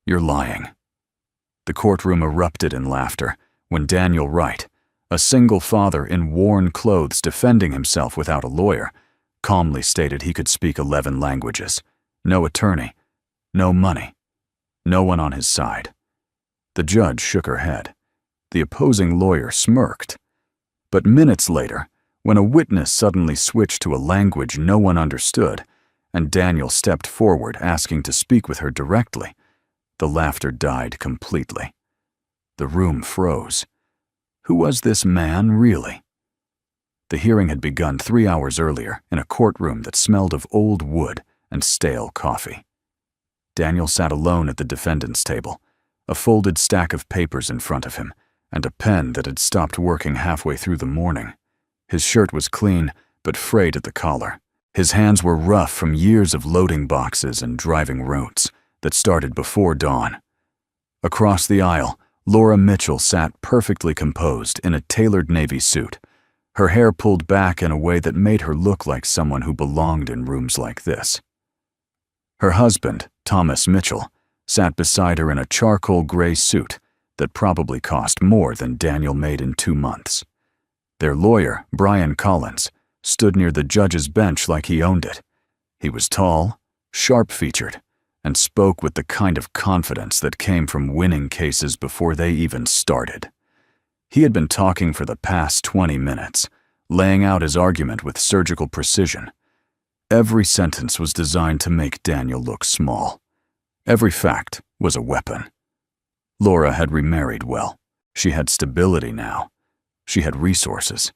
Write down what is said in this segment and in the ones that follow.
"You're lying." The courtroom erupted in laughter when Daniel Wright, a single father in worn clothes defending himself without a lawyer, calmly stated he could speak 11 languages, no attorney, no money, no one on his side. The judge shook her head. The opposing lawyer smirked. But minutes later, when a witness suddenly switched to a language no one understood, and Daniel stepped forward asking to speak with her directly, the laughter died completely. The room froze. Who was this man, really? The hearing had begun 3 hours earlier in a courtroom that smelled of old wood and stale coffee. Daniel sat alone at the defendant's table, a folded stack of papers in front of him, and a pen that had stopped working halfway through the morning. His shirt was clean, but frayed at the collar. His hands were rough from years of loading boxes and driving routes that started before dawn. Across the aisle, Laura Mitchell sat perfectly composed in a tailored navy suit, her hair pulled back in a way that made her look like someone who belonged in rooms like this. Her husband, Thomas Mitchell, sat beside her in a charcoal gray suit that probably cost more than Daniel made in 2 months. Their lawyer, Brian Collins, stood near the judge's bench like he owned it. He was tall, sharp-featured, and spoke with the kind of confidence that came from winning cases before they even started. He had been talking for the past 20 minutes, laying out his argument with surgical precision. Every sentence was designed to make Daniel look small. Every fact was a weapon. Laura had remarried well. She had stability now. She had resources.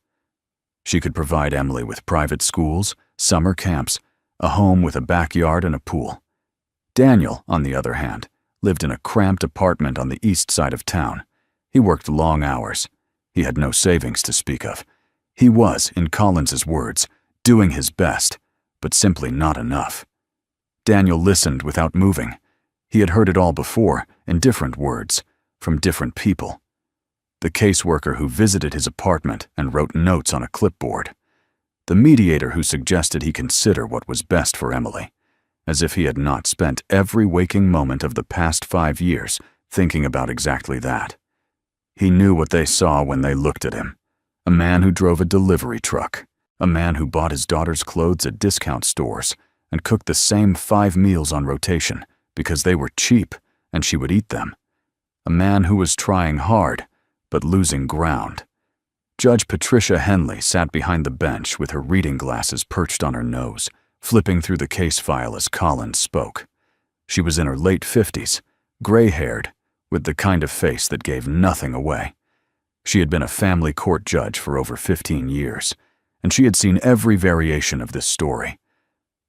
She could provide Emily with private schools, summer camps, a home with a backyard and a pool. Daniel, on the other hand, lived in a cramped apartment on the east side of town. He worked long hours. He had no savings to speak of. He was, in Collins's words, doing his best, but simply not enough. Daniel listened without moving. He had heard it all before, in different words, from different people. The caseworker who visited his apartment and wrote notes on a clipboard. The mediator who suggested he consider what was best for Emily, as if he had not spent every waking moment of the past 5 years thinking about exactly that. He knew what they saw when they looked at him. A man who drove a delivery truck. A man who bought his daughter's clothes at discount stores and cooked the same 5 meals on rotation because they were cheap and she would eat them. A man who was trying hard, but losing ground. Judge Patricia Henley sat behind the bench with her reading glasses perched on her nose, flipping through the case file as Collins spoke. She was in her late 50s, gray-haired, with the kind of face that gave nothing away. She had been a family court judge for over 15 years, and she had seen every variation of this story.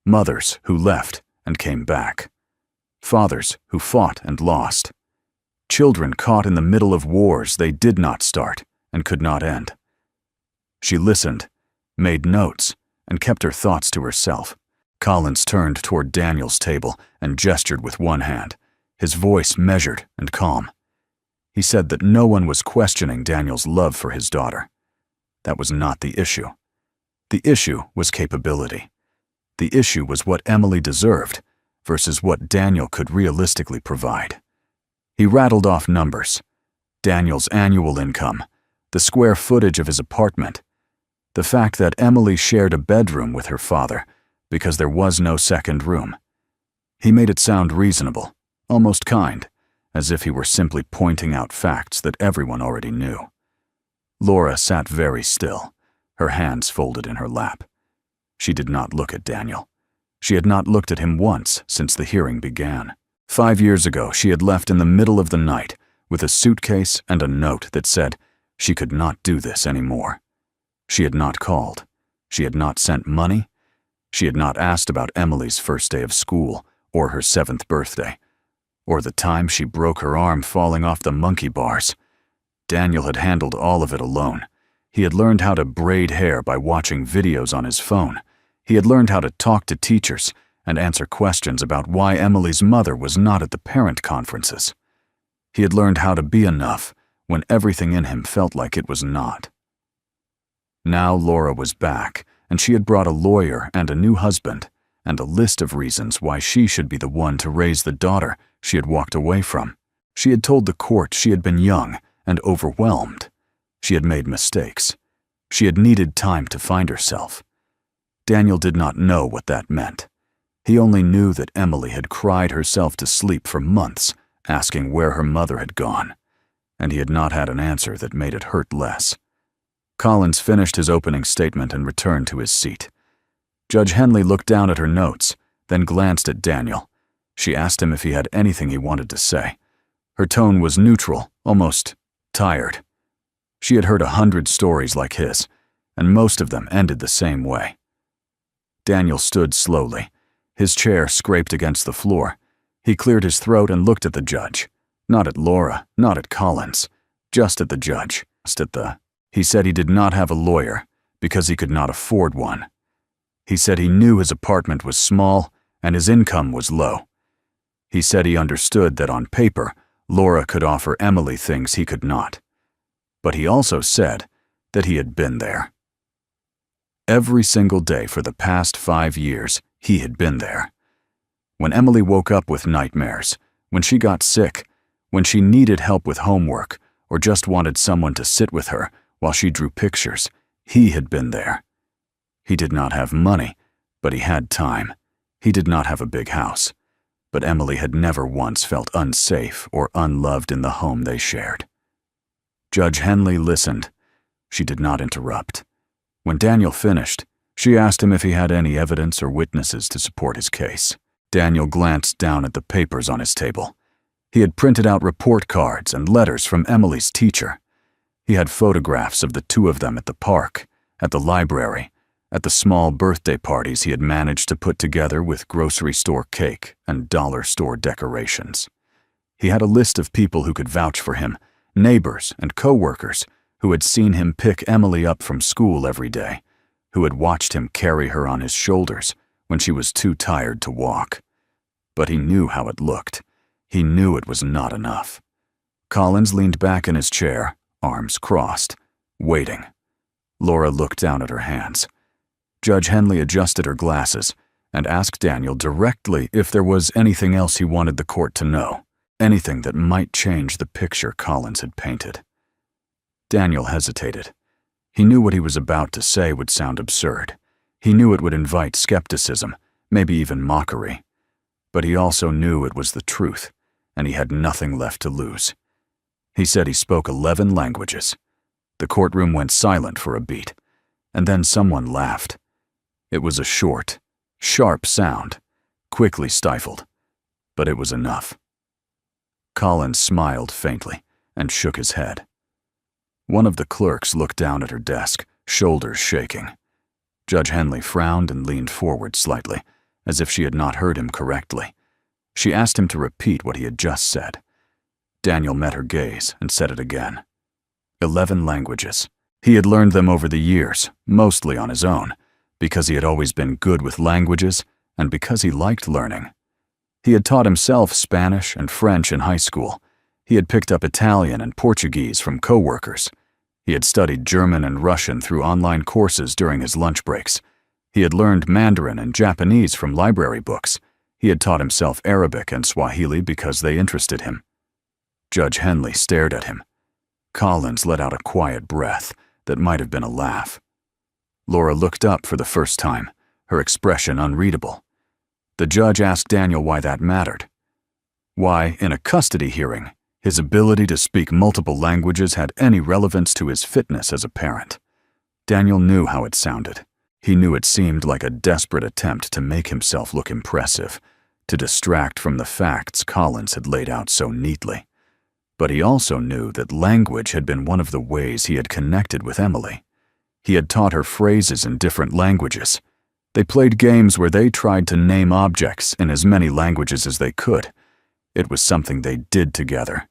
Mothers who left and came back. Fathers who fought and lost. Children caught in the middle of wars they did not start and could not end. She listened, made notes, and kept her thoughts to herself. Collins turned toward Daniel's table and gestured with one hand, his voice measured and calm. He said that no one was questioning Daniel's love for his daughter. That was not the issue. The issue was capability. The issue was what Emily deserved versus what Daniel could realistically provide. He rattled off numbers. Daniel's annual income, the square footage of his apartment, the fact that Emily shared a bedroom with her father because there was no second room. He made it sound reasonable, almost kind, as if he were simply pointing out facts that everyone already knew. Laura sat very still, her hands folded in her lap. She did not look at Daniel. She had not looked at him once since the hearing began. 5 years ago, she had left in the middle of the night with a suitcase and a note that said she could not do this anymore. She had not called. She had not sent money. She had not asked about Emily's first day of school or her 7th birthday, or the time she broke her arm falling off the monkey bars. Daniel had handled all of it alone. He had learned how to braid hair by watching videos on his phone. He had learned how to talk to teachers and answer questions about why Emily's mother was not at the parent conferences. He had learned how to be enough when everything in him felt like it was not. Now Laura was back, and she had brought a lawyer and a new husband, and a list of reasons why she should be the one to raise the daughter she had walked away from. She had told the court she had been young and overwhelmed. She had made mistakes. She had needed time to find herself. Daniel did not know what that meant. He only knew that Emily had cried herself to sleep for months, asking where her mother had gone, and he had not had an answer that made it hurt less. Collins finished his opening statement and returned to his seat. Judge Henley looked down at her notes, then glanced at Daniel. She asked him if he had anything he wanted to say. Her tone was neutral, almost tired. She had heard 100 stories like his, and most of them ended the same way. Daniel stood slowly. His chair scraped against the floor. He cleared his throat and looked at the judge. Not at Laura, not at Collins, just at the judge, He said he did not have a lawyer because he could not afford one. He said he knew his apartment was small and his income was low. He said he understood that on paper, Laura could offer Emily things he could not. But he also said that he had been there. Every single day for the past 5 years, he had been there. When Emily woke up with nightmares, when she got sick, when she needed help with homework or just wanted someone to sit with her while she drew pictures, he had been there. He did not have money, but he had time. He did not have a big house, but Emily had never once felt unsafe or unloved in the home they shared. Judge Henley listened. She did not interrupt. When Daniel finished, she asked him if he had any evidence or witnesses to support his case. Daniel glanced down at the papers on his table. He had printed out report cards and letters from Emily's teacher. He had photographs of the two of them at the park, at the library, at the small birthday parties he had managed to put together with grocery store cake and dollar store decorations. He had a list of people who could vouch for him, neighbors and co-workers who had seen him pick Emily up from school every day, who had watched him carry her on his shoulders when she was too tired to walk. But he knew how it looked. He knew it was not enough. Collins leaned back in his chair, arms crossed, waiting. Laura looked down at her hands. Judge Henley adjusted her glasses and asked Daniel directly if there was anything else he wanted the court to know, anything that might change the picture Collins had painted. Daniel hesitated. He knew what he was about to say would sound absurd. He knew it would invite skepticism, maybe even mockery. But he also knew it was the truth, and he had nothing left to lose. He said he spoke 11 languages. The courtroom went silent for a beat, and then someone laughed. It was a short, sharp sound, quickly stifled, but it was enough. Collins smiled faintly and shook his head. One of the clerks looked down at her desk, shoulders shaking. Judge Henley frowned and leaned forward slightly, as if she had not heard him correctly. She asked him to repeat what he had just said. Daniel met her gaze and said it again. 11 languages. He had learned them over the years, mostly on his own, because he had always been good with languages and because he liked learning. He had taught himself Spanish and French in high school. He had picked up Italian and Portuguese from co-workers. He had studied German and Russian through online courses during his lunch breaks. He had learned Mandarin and Japanese from library books. He had taught himself Arabic and Swahili because they interested him. Judge Henley stared at him. Collins let out a quiet breath that might have been a laugh. Laura looked up for the first time, her expression unreadable. The judge asked Daniel why that mattered. Why, in a custody hearing, his ability to speak multiple languages had any relevance to his fitness as a parent. Daniel knew how it sounded. He knew it seemed like a desperate attempt to make himself look impressive, to distract from the facts Collins had laid out so neatly. But he also knew that language had been one of the ways he had connected with Emily. He had taught her phrases in different languages. They played games where they tried to name objects in as many languages as they could. It was something they did together,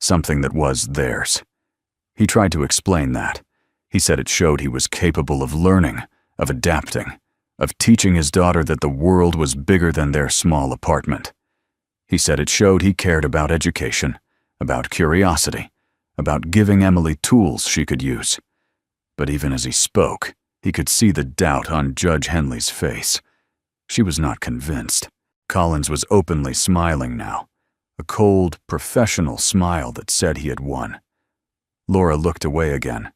something that was theirs. He tried to explain that. He said it showed he was capable of learning, of adapting, of teaching his daughter that the world was bigger than their small apartment. He said it showed he cared about education, about curiosity, about giving Emily tools she could use. But even as he spoke, he could see the doubt on Judge Henley's face. She was not convinced. Collins was openly smiling now. a cold, professional smile that said he had won. Laura looked away again.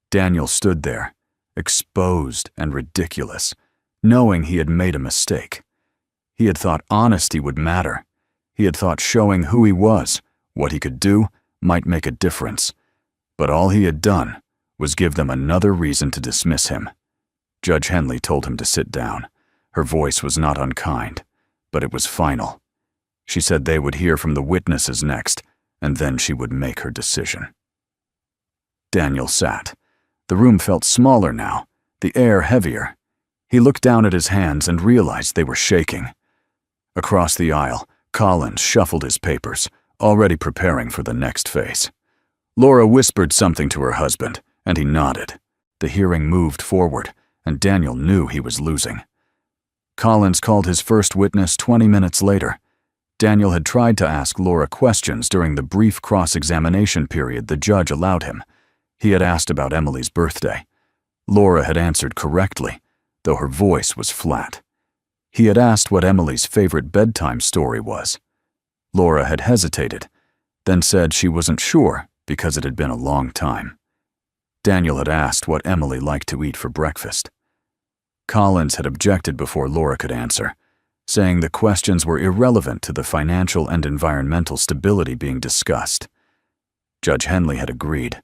Daniel stood there, exposed and ridiculous, knowing he had made a mistake. He had thought honesty would matter. He had thought showing who he was, what he could do, might make a difference. But all he had done was give them another reason to dismiss him. Judge Henley told him to sit down. Her voice was not unkind, but it was final. She said they would hear from the witnesses next, and then she would make her decision. Daniel sat. The room felt smaller now, the air heavier. He looked down at his hands and realized they were shaking. Across the aisle, Collins shuffled his papers, already preparing for the next phase. Laura whispered something to her husband, and he nodded. The hearing moved forward, and Daniel knew he was losing. Collins called his first witness 20 minutes later. Daniel had tried to ask Laura questions during the brief cross-examination period the judge allowed him. He had asked about Emily's birthday. Laura had answered correctly, though her voice was flat. He had asked what Emily's favorite bedtime story was. Laura had hesitated, then said she wasn't sure because it had been a long time. Daniel had asked what Emily liked to eat for breakfast. Collins had objected before Laura could answer, saying the questions were irrelevant to the financial and environmental stability being discussed. Judge Henley had agreed.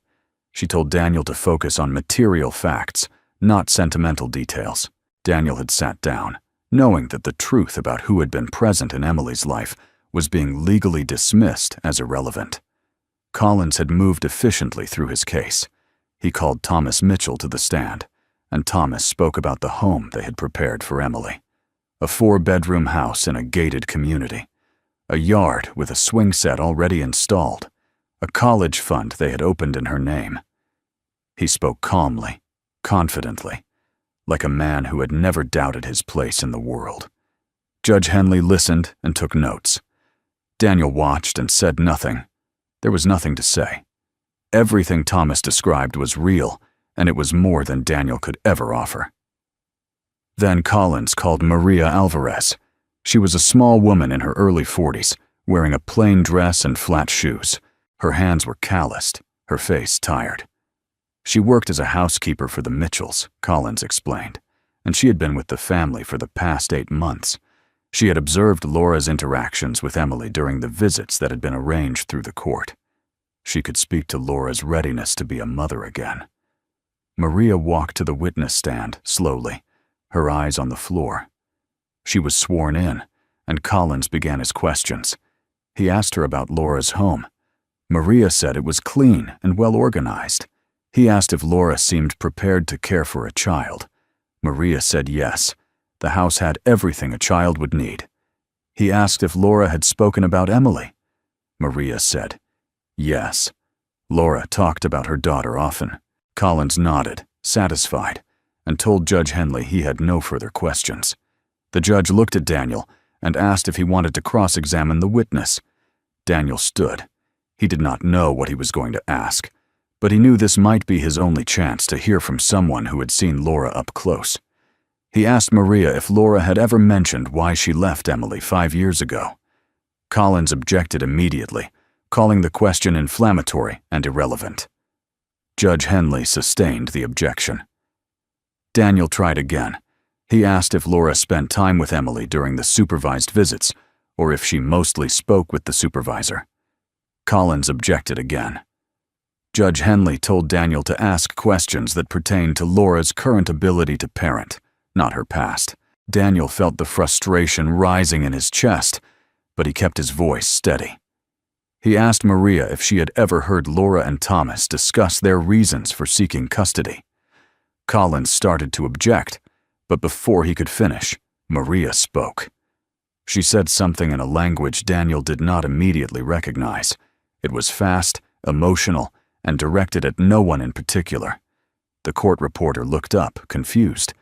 She told Daniel to focus on material facts, not sentimental details. Daniel had sat down, knowing that the truth about who had been present in Emily's life was being legally dismissed as irrelevant. Collins had moved efficiently through his case. He called Thomas Mitchell to the stand, and Thomas spoke about the home they had prepared for Emily. A 4-bedroom house in a gated community. A yard with a swing set already installed. A college fund they had opened in her name. He spoke calmly, confidently, like a man who had never doubted his place in the world. Judge Henley listened and took notes. Daniel watched and said nothing. There was nothing to say. Everything Thomas described was real, and it was more than Daniel could ever offer. Then Collins called Maria Alvarez. She was a small woman in her early 40s, wearing a plain dress and flat shoes. Her hands were calloused, her face tired. She worked as a housekeeper for the Mitchells, Collins explained, and she had been with the family for the past 8 months. She had observed Laura's interactions with Emily during the visits that had been arranged through the court. She could speak to Laura's readiness to be a mother again. Maria walked to the witness stand slowly, her eyes on the floor. She was sworn in, and Collins began his questions. He asked her about Laura's home. Maria said it was clean and well organized. He asked if Laura seemed prepared to care for a child. Maria said yes. The house had everything a child would need. He asked if Laura had spoken about Emily. Maria said yes. Laura talked about her daughter often. Collins nodded, satisfied, and told Judge Henley he had no further questions. The judge looked at Daniel and asked if he wanted to cross-examine the witness. Daniel stood. He did not know what he was going to ask, but he knew this might be his only chance to hear from someone who had seen Laura up close. He asked Maria if Laura had ever mentioned why she left Emily 5 years ago. Collins objected immediately, calling the question inflammatory and irrelevant. Judge Henley sustained the objection. Daniel tried again. He asked if Laura spent time with Emily during the supervised visits, or if she mostly spoke with the supervisor. Collins objected again. Judge Henley told Daniel to ask questions that pertained to Laura's current ability to parent, not her past. Daniel felt the frustration rising in his chest, but he kept his voice steady. He asked Maria if she had ever heard Laura and Thomas discuss their reasons for seeking custody. Collins started to object, but before he could finish, Maria spoke. She said something in a language Daniel did not immediately recognize. It was fast, emotional, and directed at no one in particular. The court reporter looked up, confused.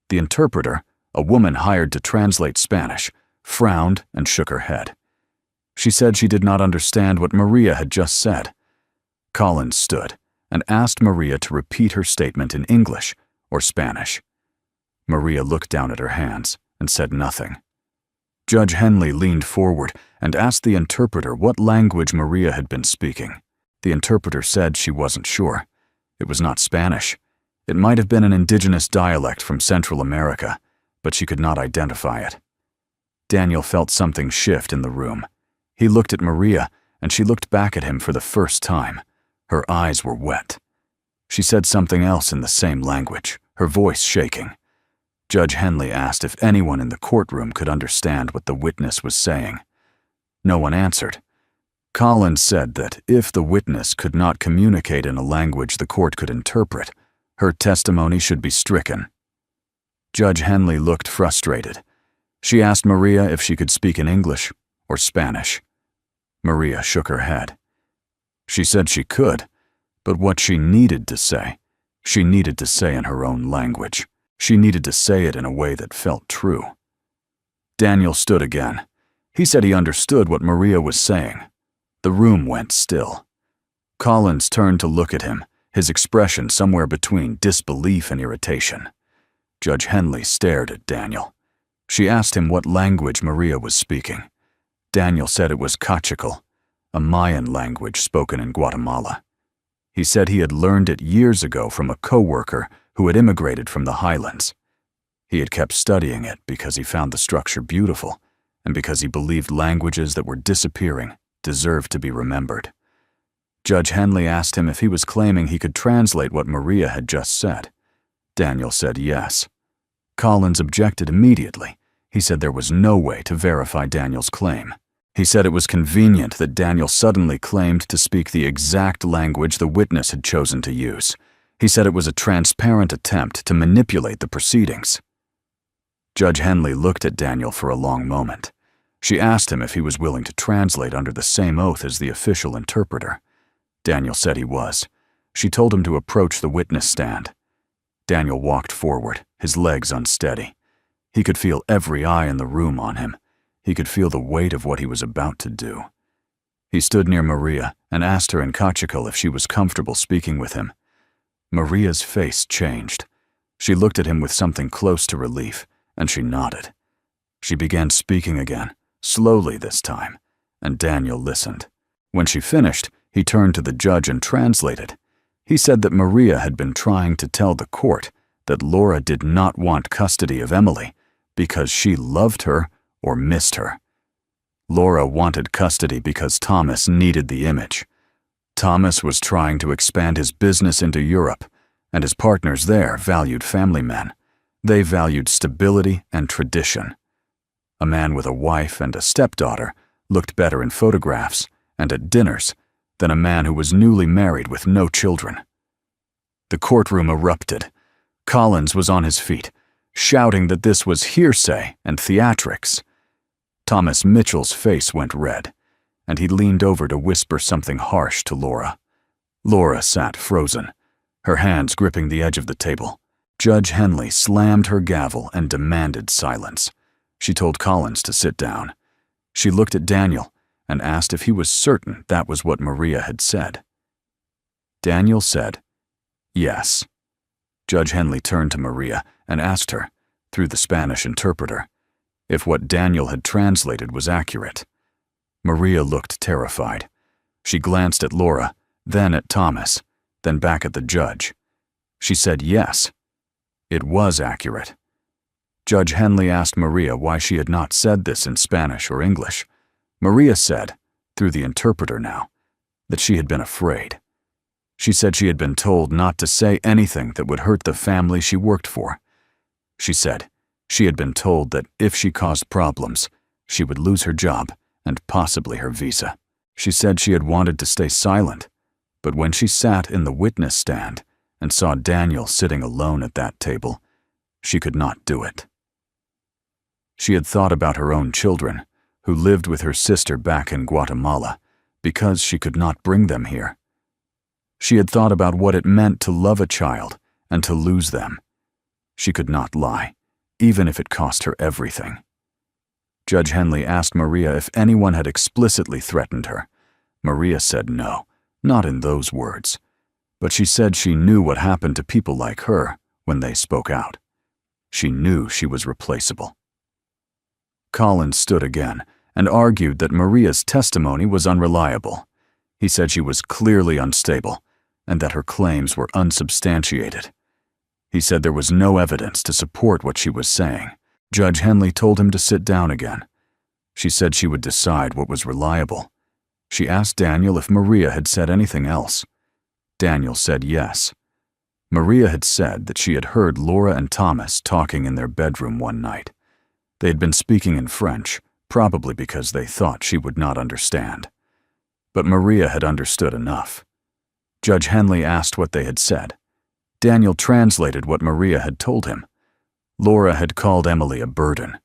The interpreter, a woman hired to translate Spanish, frowned and shook her head. She said she did not understand what Maria had just said. Collins stood and asked Maria to repeat her statement in English or Spanish. Maria looked down at her hands and said nothing. Judge Henley leaned forward and asked the interpreter what language Maria had been speaking. The interpreter said she wasn't sure. It was not Spanish. It might have been an indigenous dialect from Central America, but she could not identify it. Daniel felt something shift in the room. He looked at Maria, and she looked back at him for the first time. Her eyes were wet. She said something else in the same language, her voice shaking. Judge Henley asked if anyone in the courtroom could understand what the witness was saying. No one answered. Collins said that if the witness could not communicate in a language the court could interpret, her testimony should be stricken. Judge Henley looked frustrated. She asked Maria if she could speak in English or Spanish. Maria shook her head. She said she could, but what she needed to say in her own language. She needed to say it in a way that felt true. Daniel stood again. He said he understood what Maria was saying. The room went still. Collins turned to look at him, his expression somewhere between disbelief and irritation. Judge Henley stared at Daniel. She asked him what language Maria was speaking. Daniel said it was Cachical, a Mayan language spoken in Guatemala. He said he had learned it years ago from a co-worker who had immigrated from the highlands. He had kept studying it because he found the structure beautiful and because he believed languages that were disappearing deserved to be remembered. Judge Henley asked him if he was claiming he could translate what Maria had just said. Daniel said yes. Collins objected immediately. He said there was no way to verify Daniel's claim. He said it was convenient that Daniel suddenly claimed to speak the exact language the witness had chosen to use. He said it was a transparent attempt to manipulate the proceedings. Judge Henley looked at Daniel for a long moment. She asked him if he was willing to translate under the same oath as the official interpreter. Daniel said he was. She told him to approach the witness stand. Daniel walked forward, his legs unsteady. He could feel every eye in the room on him. He could feel the weight of what he was about to do. He stood near Maria and asked her in Cachical if she was comfortable speaking with him. Maria's face changed. She looked at him with something close to relief, and she nodded. She began speaking again, slowly this time, and Daniel listened. When she finished, he turned to the judge and translated. He said that Maria had been trying to tell the court that Laura did not want custody of Emily because she loved her or missed her. Laura wanted custody because Thomas needed the image. Thomas was trying to expand his business into Europe, and his partners there valued family men. They valued stability and tradition. A man with a wife and a stepdaughter looked better in photographs and at dinners than a man who was newly married with no children. The courtroom erupted. Collins was on his feet, shouting that this was hearsay and theatrics. Thomas Mitchell's face went red, and he leaned over to whisper something harsh to Laura. Laura sat frozen, her hands gripping the edge of the table. Judge Henley slammed her gavel and demanded silence. She told Collins to sit down. She looked at Daniel and asked if he was certain that was what Maria had said. Daniel said, yes. Judge Henley turned to Maria and asked her, through the Spanish interpreter, if what Daniel had translated was accurate. Maria looked terrified. She glanced at Laura, then at Thomas, then back at the judge. She said yes. It was accurate. Judge Henley asked Maria why she had not said this in Spanish or English. Maria said, through the interpreter now, that she had been afraid. She said she had been told not to say anything that would hurt the family she worked for. She said she had been told that if she caused problems, she would lose her job and possibly her visa. She said she had wanted to stay silent, but when she sat in the witness stand and saw Daniel sitting alone at that table, she could not do it. She had thought about her own children, who lived with her sister back in Guatemala, because she could not bring them here. She had thought about what it meant to love a child and to lose them. She could not lie, even if it cost her everything. Judge Henley asked Maria if anyone had explicitly threatened her. Maria said no, not in those words, but she said she knew what happened to people like her when they spoke out. She knew she was replaceable. Collins stood again and argued that Maria's testimony was unreliable. He said she was clearly unstable and that her claims were unsubstantiated. He said there was no evidence to support what she was saying. Judge Henley told him to sit down again. She said she would decide what was reliable. She asked Daniel if Maria had said anything else. Daniel said yes. Maria had said that she had heard Laura and Thomas talking in their bedroom one night. They had been speaking in French, probably because they thought she would not understand. But Maria had understood enough. Judge Henley asked what they had said. Daniel translated what Maria had told him. Laura had called Emily a burden.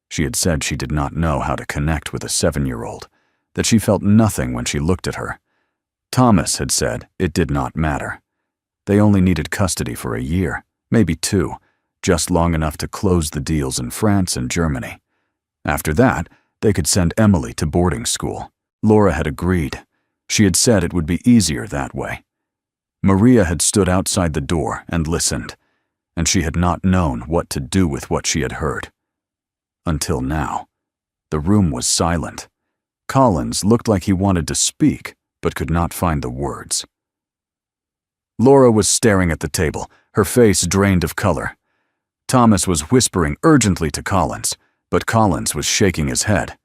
She had said she did not know how to connect with a 7-year-old, that she felt nothing when she looked at her. Thomas had said it did not matter. They only needed custody for a year, maybe 2, just long enough to close the deals in France and Germany. After that, they could send Emily to boarding school. Laura had agreed. She had said it would be easier that way. Maria had stood outside the door and listened, and she had not known what to do with what she had heard. Until now. The room was silent. Collins looked like he wanted to speak, but could not find the words. Laura was staring at the table, her face drained of color. Thomas was whispering urgently to Collins, but Collins was shaking his head.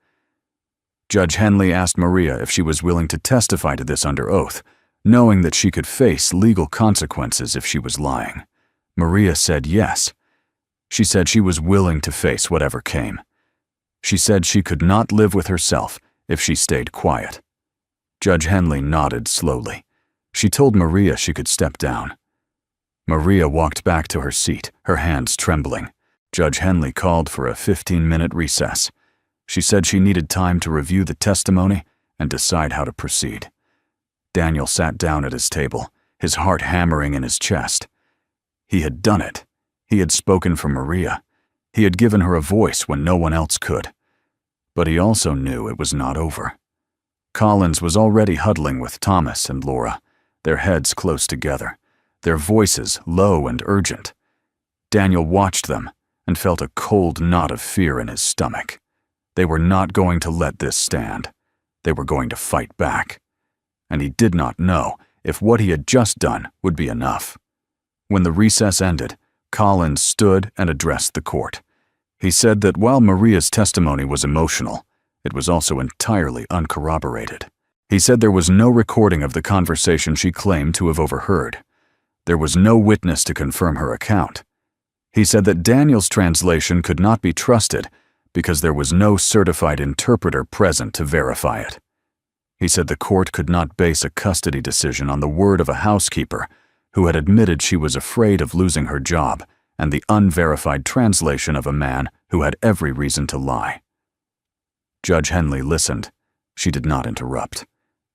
Judge Henley asked Maria if she was willing to testify to this under oath, knowing that she could face legal consequences if she was lying. Maria said yes. She said she was willing to face whatever came. She said she could not live with herself if she stayed quiet. Judge Henley nodded slowly. She told Maria she could step down. Maria walked back to her seat, her hands trembling. Judge Henley called for a 15-minute recess. She said she needed time to review the testimony and decide how to proceed. Daniel sat down at his table, his heart hammering in his chest. He had done it. He had spoken for Maria. He had given her a voice when no one else could. But he also knew it was not over. Collins was already huddling with Thomas and Laura, their heads close together, their voices low and urgent. Daniel watched them and felt a cold knot of fear in his stomach. They were not going to let this stand. They were going to fight back. And he did not know if what he had just done would be enough. When the recess ended, Collins stood and addressed the court. He said that while Maria's testimony was emotional, it was also entirely uncorroborated. He said there was no recording of the conversation she claimed to have overheard. There was no witness to confirm her account. He said that Daniel's translation could not be trusted because there was no certified interpreter present to verify it. He said the court could not base a custody decision on the word of a housekeeper who had admitted she was afraid of losing her job and the unverified translation of a man who had every reason to lie. Judge Henley listened. She did not interrupt.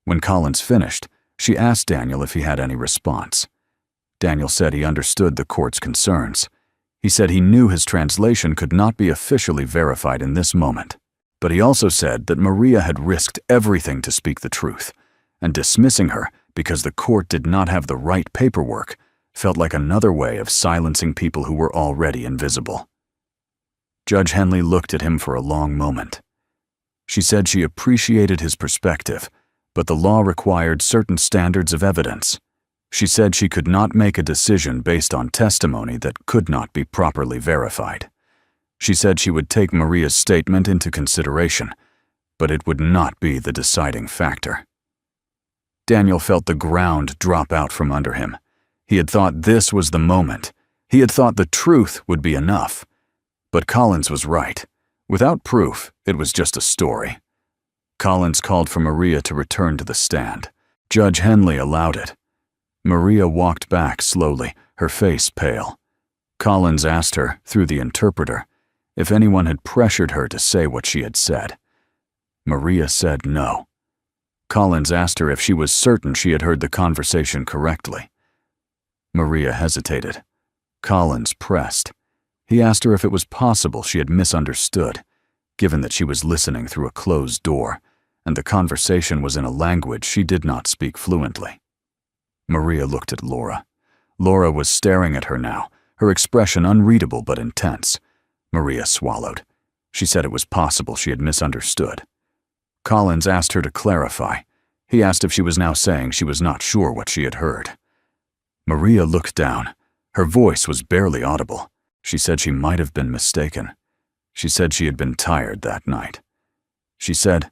When Collins finished, she asked Daniel if he had any response. Daniel said he understood the court's concerns. He said he knew his translation could not be officially verified in this moment. But he also said that Maria had risked everything to speak the truth, and dismissing her because the court did not have the right paperwork felt like another way of silencing people who were already invisible. Judge Henley looked at him for a long moment. She said she appreciated his perspective, but the law required certain standards of evidence. She said she could not make a decision based on testimony that could not be properly verified. She said she would take Maria's statement into consideration, but it would not be the deciding factor. Daniel felt the ground drop out from under him. He had thought this was the moment. He had thought the truth would be enough. But Collins was right. Without proof, it was just a story. Collins called for Maria to return to the stand. Judge Henley allowed it. Maria walked back slowly, her face pale. Collins asked her, through the interpreter, if anyone had pressured her to say what she had said. Maria said no. Collins asked her if she was certain she had heard the conversation correctly. Maria hesitated. Collins pressed. He asked her if it was possible she had misunderstood, given that she was listening through a closed door, and the conversation was in a language she did not speak fluently. Maria looked at Laura. Laura was staring at her now, her expression unreadable but intense. Maria swallowed. She said it was possible she had misunderstood. Collins asked her to clarify. He asked if she was now saying she was not sure what she had heard. Maria looked down. Her voice was barely audible. She said she might have been mistaken. She said she had been tired that night. She said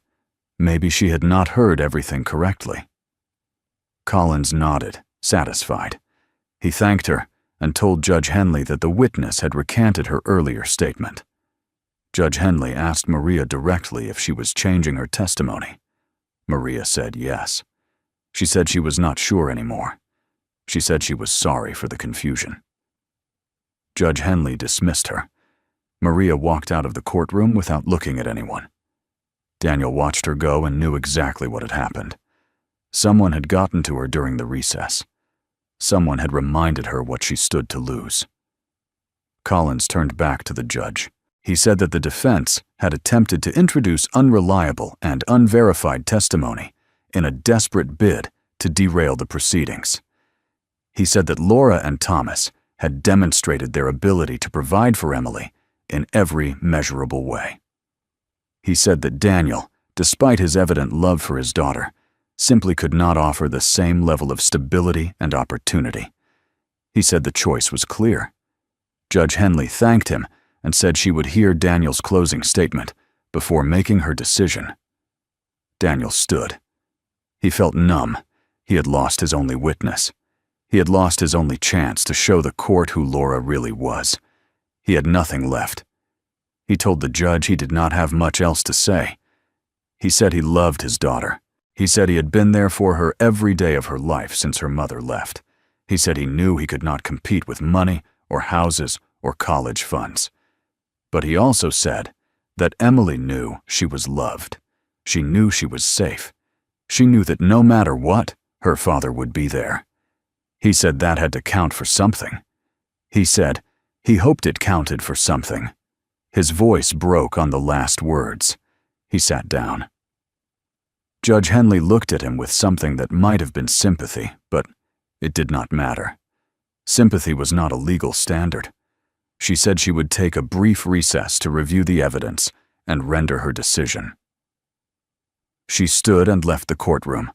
maybe she had not heard everything correctly. Collins nodded, satisfied. He thanked her and told Judge Henley that the witness had recanted her earlier statement. Judge Henley asked Maria directly if she was changing her testimony. Maria said yes. She said she was not sure anymore. She said she was sorry for the confusion. Judge Henley dismissed her. Maria walked out of the courtroom without looking at anyone. Daniel watched her go and knew exactly what had happened. Someone had gotten to her during the recess. Someone had reminded her what she stood to lose. Collins turned back to the judge. He said that the defense had attempted to introduce unreliable and unverified testimony in a desperate bid to derail the proceedings. He said that Laura and Thomas had demonstrated their ability to provide for Emily in every measurable way. He said that Daniel, despite his evident love for his daughter, simply could not offer the same level of stability and opportunity. He said the choice was clear. Judge Henley thanked him and said she would hear Daniel's closing statement before making her decision. Daniel stood. He felt numb. He had lost his only witness. He had lost his only chance to show the court who Laura really was. He had nothing left. He told the judge he did not have much else to say. He said he loved his daughter. He said he had been there for her every day of her life since her mother left. He said he knew he could not compete with money or houses or college funds. But he also said that Emily knew she was loved. She knew she was safe. She knew that no matter what, her father would be there. He said that had to count for something. He said he hoped it counted for something. His voice broke on the last words. He sat down. Judge Henley looked at him with something that might have been sympathy, but it did not matter. Sympathy was not a legal standard. She said she would take a brief recess to review the evidence and render her decision. She stood and left the courtroom.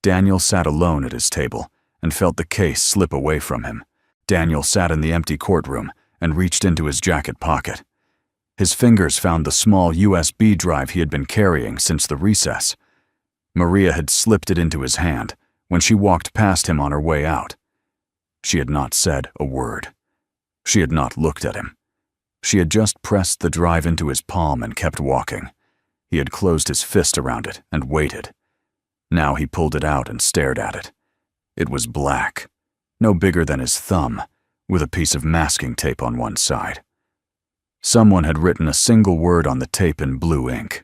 Daniel sat alone at his table and felt the case slip away from him. Daniel sat in the empty courtroom and reached into his jacket pocket. His fingers found the small USB drive he had been carrying since the recess. Maria had slipped it into his hand when she walked past him on her way out. She had not said a word. She had not looked at him. She had just pressed the drive into his palm and kept walking. He had closed his fist around it and waited. Now he pulled it out and stared at it. It was black, no bigger than his thumb, with a piece of masking tape on one side. Someone had written a single word on the tape in blue ink.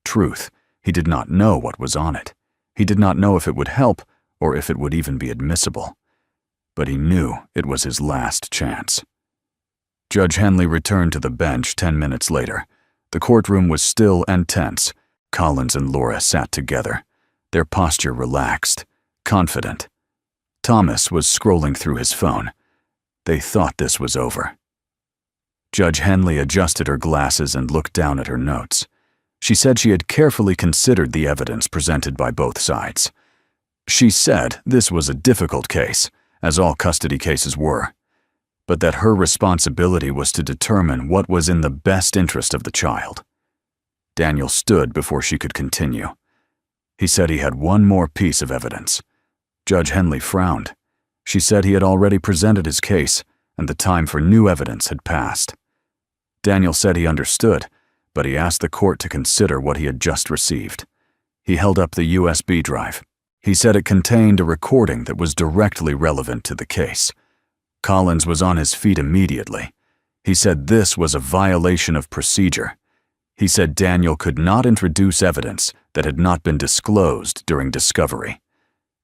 Truth. He did not know what was on it. He did not know if it would help or if it would even be admissible. But he knew it was his last chance. Judge Henley returned to the bench 10 minutes later. The courtroom was still and tense. Collins and Laura sat together, their posture relaxed, confident. Thomas was scrolling through his phone. They thought this was over. Judge Henley adjusted her glasses and looked down at her notes. She said she had carefully considered the evidence presented by both sides. She said this was a difficult case, as all custody cases were, but that her responsibility was to determine what was in the best interest of the child. Daniel stood before she could continue. He said he had one more piece of evidence. Judge Henley frowned. She said he had already presented his case, and the time for new evidence had passed. Daniel said he understood, but he asked the court to consider what he had just received. He held up the USB drive. He said it contained a recording that was directly relevant to the case. Collins was on his feet immediately. He said this was a violation of procedure. He said Daniel could not introduce evidence that had not been disclosed during discovery.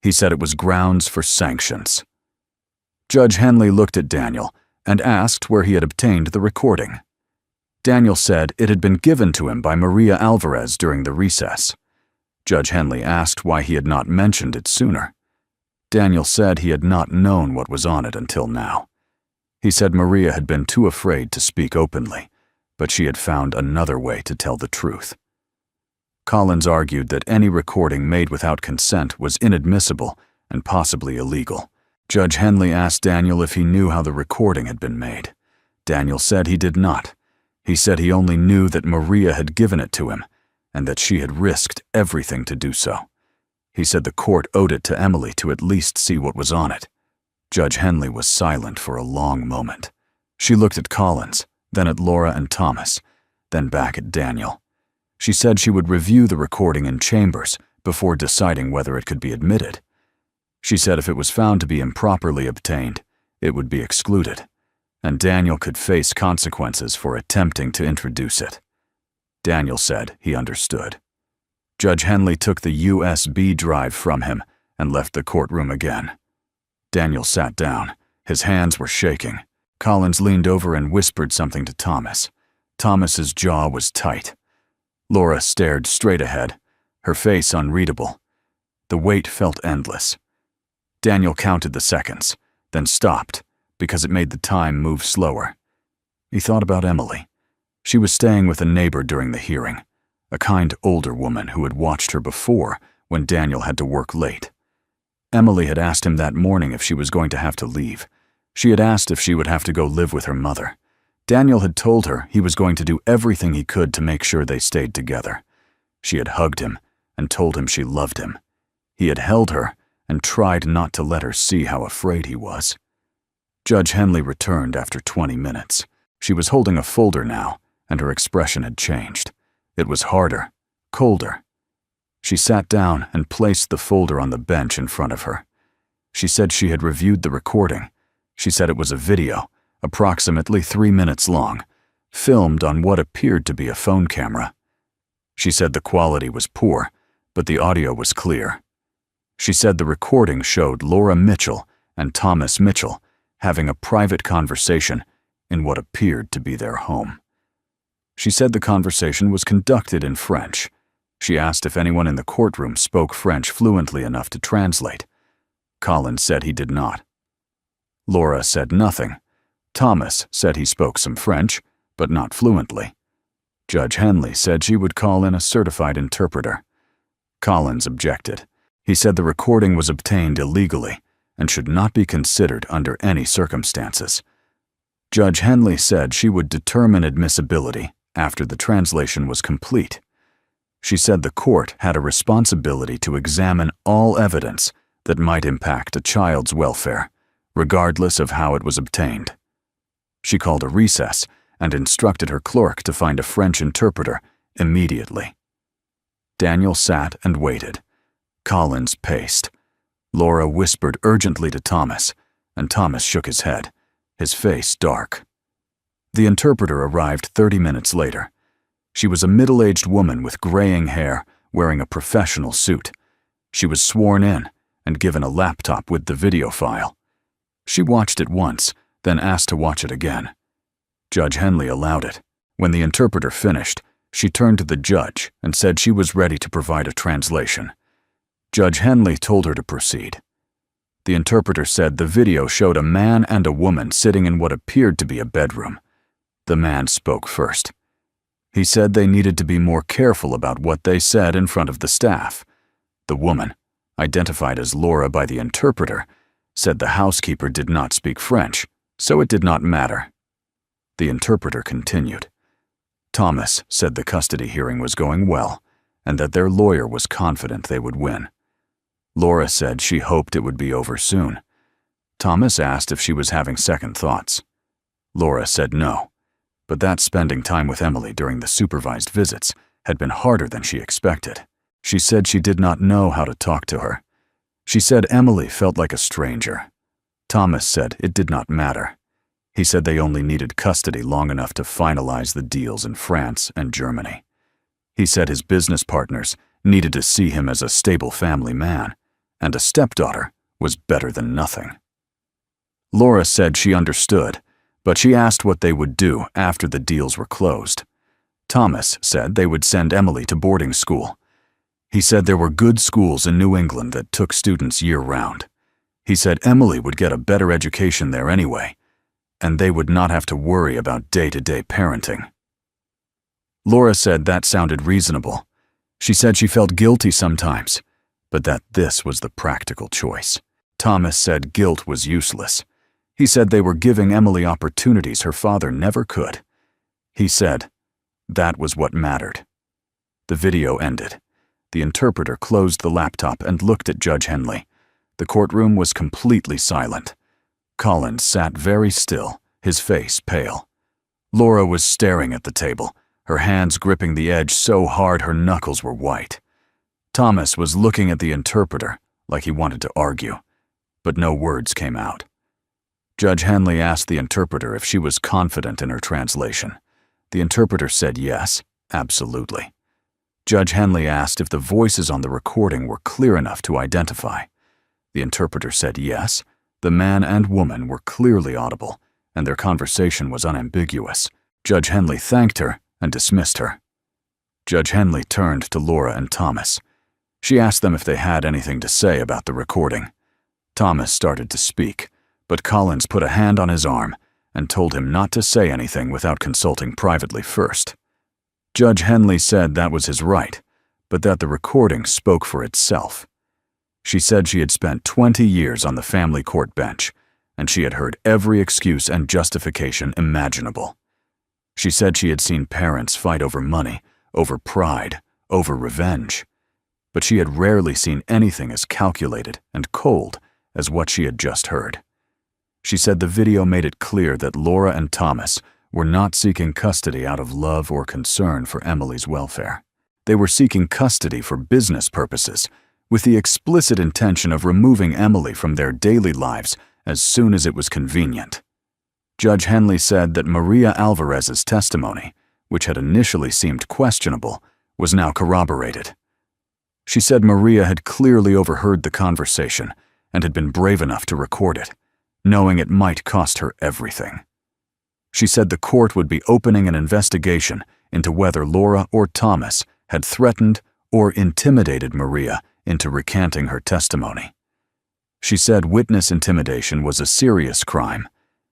He said it was grounds for sanctions. Judge Henley looked at Daniel and asked where he had obtained the recording. Daniel said it had been given to him by Maria Alvarez during the recess. Judge Henley asked why he had not mentioned it sooner. Daniel said he had not known what was on it until now. He said Maria had been too afraid to speak openly, but she had found another way to tell the truth. Collins argued that any recording made without consent was inadmissible and possibly illegal. Judge Henley asked Daniel if he knew how the recording had been made. Daniel said he did not. He said he only knew that Maria had given it to him and that she had risked everything to do so. He said the court owed it to Emily to at least see what was on it. Judge Henley was silent for a long moment. She looked at Collins, then at Laura and Thomas, then back at Daniel. She said she would review the recording in chambers before deciding whether it could be admitted. She said if it was found to be improperly obtained, it would be excluded, and Daniel could face consequences for attempting to introduce it. Daniel said he understood. Judge Henley took the USB drive from him and left the courtroom again. Daniel sat down. His hands were shaking. Collins leaned over and whispered something to Thomas. Thomas's jaw was tight. Laura stared straight ahead, her face unreadable. The wait felt endless. Daniel counted the seconds, then stopped, because it made the time move slower. He thought about Emily. She was staying with a neighbor during the hearing, a kind older woman who had watched her before when Daniel had to work late. Emily had asked him that morning if she was going to have to leave. She had asked if she would have to go live with her mother. Daniel had told her he was going to do everything he could to make sure they stayed together. She had hugged him and told him she loved him. He had held her and tried not to let her see how afraid he was. Judge Henley returned after 20 minutes. She was holding a folder now, and her expression had changed. It was harder, colder. She sat down and placed the folder on the bench in front of her. She said she had reviewed the recording. She said it was a video, approximately 3 minutes long, filmed on what appeared to be a phone camera. She said the quality was poor, but the audio was clear. She said the recording showed Laura Mitchell and Thomas Mitchell having a private conversation in what appeared to be their home. She said the conversation was conducted in French. She asked if anyone in the courtroom spoke French fluently enough to translate. Collins said he did not. Laura said nothing. Thomas said he spoke some French, but not fluently. Judge Henley said she would call in a certified interpreter. Collins objected. He said the recording was obtained illegally and should not be considered under any circumstances. Judge Henley said she would determine admissibility after the translation was complete. She said the court had a responsibility to examine all evidence that might impact a child's welfare, regardless of how it was obtained. She called a recess and instructed her clerk to find a French interpreter immediately. Daniel sat and waited. Collins paced. Laura whispered urgently to Thomas, and Thomas shook his head, his face dark. The interpreter arrived 30 minutes later. She was a middle-aged woman with graying hair, wearing a professional suit. She was sworn in and given a laptop with the video file. She watched it once, then asked to watch it again. Judge Henley allowed it. When the interpreter finished, she turned to the judge and said she was ready to provide a translation. Judge Henley told her to proceed. The interpreter said the video showed a man and a woman sitting in what appeared to be a bedroom. The man spoke first. He said they needed to be more careful about what they said in front of the staff. The woman, identified as Laura by the interpreter, said the housekeeper did not speak French, so it did not matter. The interpreter continued. Thomas said the custody hearing was going well and that their lawyer was confident they would win. Laura said she hoped it would be over soon. Thomas asked if she was having second thoughts. Laura said no, but that spending time with Emily during the supervised visits had been harder than she expected. She said she did not know how to talk to her. She said Emily felt like a stranger. Thomas said it did not matter. He said they only needed custody long enough to finalize the deals in France and Germany. He said his business partners needed to see him as a stable family man, and a stepdaughter was better than nothing. Laura said she understood, but she asked what they would do after the deals were closed. Thomas said they would send Emily to boarding school. He said there were good schools in New England that took students year-round. He said Emily would get a better education there anyway, and they would not have to worry about day-to-day parenting. Laura said that sounded reasonable. She said she felt guilty sometimes, but that this was the practical choice. Thomas said guilt was useless. He said they were giving Emily opportunities her father never could. He said that was what mattered. The video ended. The interpreter closed the laptop and looked at Judge Henley. The courtroom was completely silent. Collins sat very still, his face pale. Laura was staring at the table, her hands gripping the edge so hard her knuckles were white. Thomas was looking at the interpreter like he wanted to argue, but no words came out. Judge Henley asked the interpreter if she was confident in her translation. The interpreter said yes, absolutely. Judge Henley asked if the voices on the recording were clear enough to identify. The interpreter said yes, the man and woman were clearly audible, and their conversation was unambiguous. Judge Henley thanked her and dismissed her. Judge Henley turned to Laura and Thomas. She asked them if they had anything to say about the recording. Thomas started to speak, but Collins put a hand on his arm and told him not to say anything without consulting privately first. Judge Henley said that was his right, but that the recording spoke for itself. She said she had spent 20 years on the family court bench, and she had heard every excuse and justification imaginable. She said she had seen parents fight over money, over pride, over revenge, but she had rarely seen anything as calculated and cold as what she had just heard. She said the video made it clear that Laura and Thomas were not seeking custody out of love or concern for Emily's welfare. They were seeking custody for business purposes, with the explicit intention of removing Emily from their daily lives as soon as it was convenient. Judge Henley said that Maria Alvarez's testimony, which had initially seemed questionable, was now corroborated. She said Maria had clearly overheard the conversation and had been brave enough to record it, knowing it might cost her everything. She said the court would be opening an investigation into whether Laura or Thomas had threatened or intimidated Maria into recanting her testimony. She said witness intimidation was a serious crime,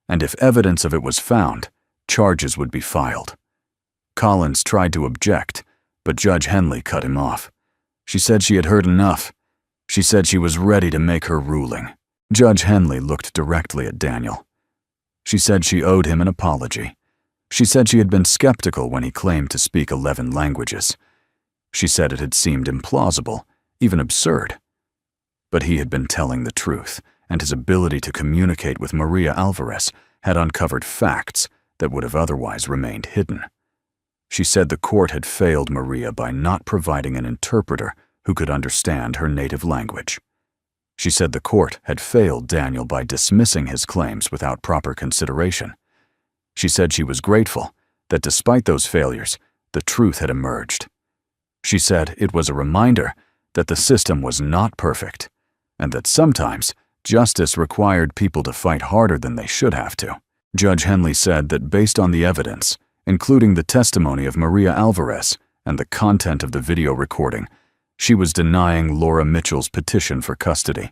and if evidence of it was found, charges would be filed. Collins tried to object, but Judge Henley cut him off. She said she had heard enough. She said she was ready to make her ruling. Judge Henley looked directly at Daniel. She said she owed him an apology. She said she had been skeptical when he claimed to speak 11 languages. She said it had seemed implausible, even absurd. But he had been telling the truth, and his ability to communicate with Maria Alvarez had uncovered facts that would have otherwise remained hidden. She said the court had failed Maria by not providing an interpreter who could understand her native language. She said the court had failed Daniel by dismissing his claims without proper consideration. She said she was grateful that despite those failures, the truth had emerged. She said it was a reminder that the system was not perfect, and that sometimes justice required people to fight harder than they should have to. Judge Henley said that based on the evidence, including the testimony of Maria Alvarez and the content of the video recording, she was denying Laura Mitchell's petition for custody.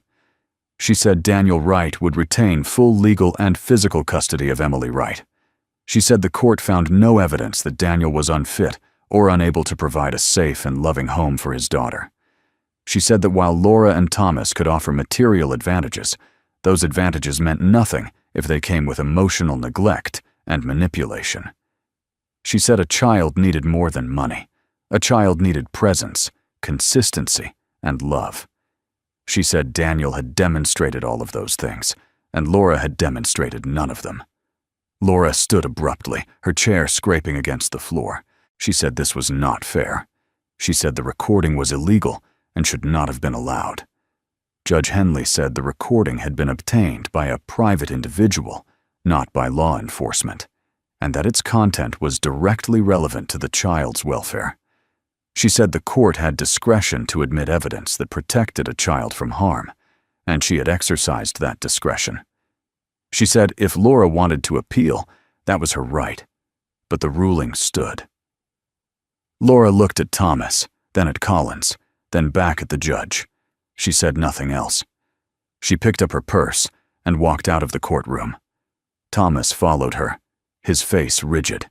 She said Daniel Wright would retain full legal and physical custody of Emily Wright. She said the court found no evidence that Daniel was unfit or unable to provide a safe and loving home for his daughter. She said that while Laura and Thomas could offer material advantages, those advantages meant nothing if they came with emotional neglect and manipulation. She said a child needed more than money. A child needed presence, consistency, and love. She said Daniel had demonstrated all of those things, and Laura had demonstrated none of them. Laura stood abruptly, her chair scraping against the floor. She said this was not fair. She said the recording was illegal and should not have been allowed. Judge Henley said the recording had been obtained by a private individual, not by law enforcement, and that its content was directly relevant to the child's welfare. She said the court had discretion to admit evidence that protected a child from harm, and she had exercised that discretion. She said if Laura wanted to appeal, that was her right, but the ruling stood. Laura looked at Thomas, then at Collins, then back at the judge. She said nothing else. She picked up her purse and walked out of the courtroom. Thomas followed her, his face rigid.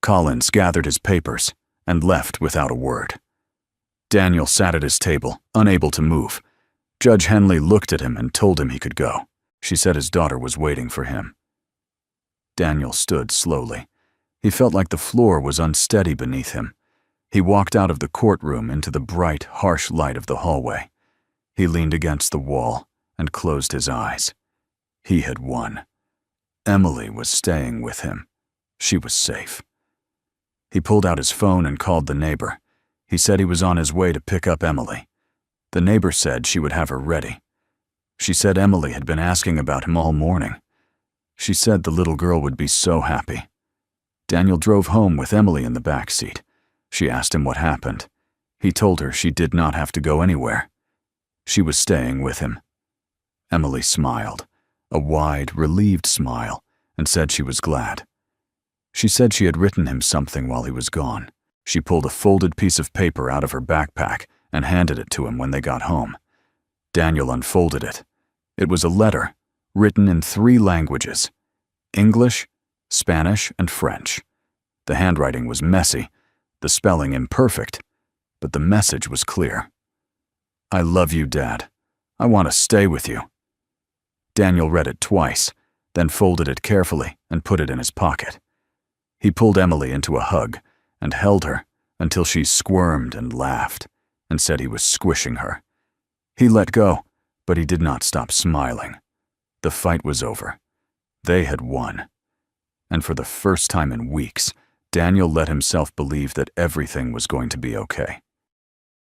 Collins gathered his papers and left without a word. Daniel sat at his table, unable to move. Judge Henley looked at him and told him he could go. She said his daughter was waiting for him. Daniel stood slowly. He felt like the floor was unsteady beneath him. He walked out of the courtroom into the bright, harsh light of the hallway. He leaned against the wall and closed his eyes. He had won. Emily was staying with him. She was safe. He pulled out his phone and called the neighbor. He said he was on his way to pick up Emily. The neighbor said she would have her ready. She said Emily had been asking about him all morning. She said the little girl would be so happy. Daniel drove home with Emily in the back seat. She asked him what happened. He told her she did not have to go anywhere. She was staying with him. Emily smiled, a wide, relieved smile, and said she was glad. She said she had written him something while he was gone. She pulled a folded piece of paper out of her backpack and handed it to him when they got home. Daniel unfolded it. It was a letter, written in 3 languages: English, Spanish, and French. The handwriting was messy, the spelling imperfect, but the message was clear. "I love you, Dad. I want to stay with you." Daniel read it twice, then folded it carefully and put it in his pocket. He pulled Emily into a hug and held her until she squirmed and laughed and said he was squishing her. He let go, but he did not stop smiling. The fight was over. They had won. And for the first time in weeks, Daniel let himself believe that everything was going to be okay.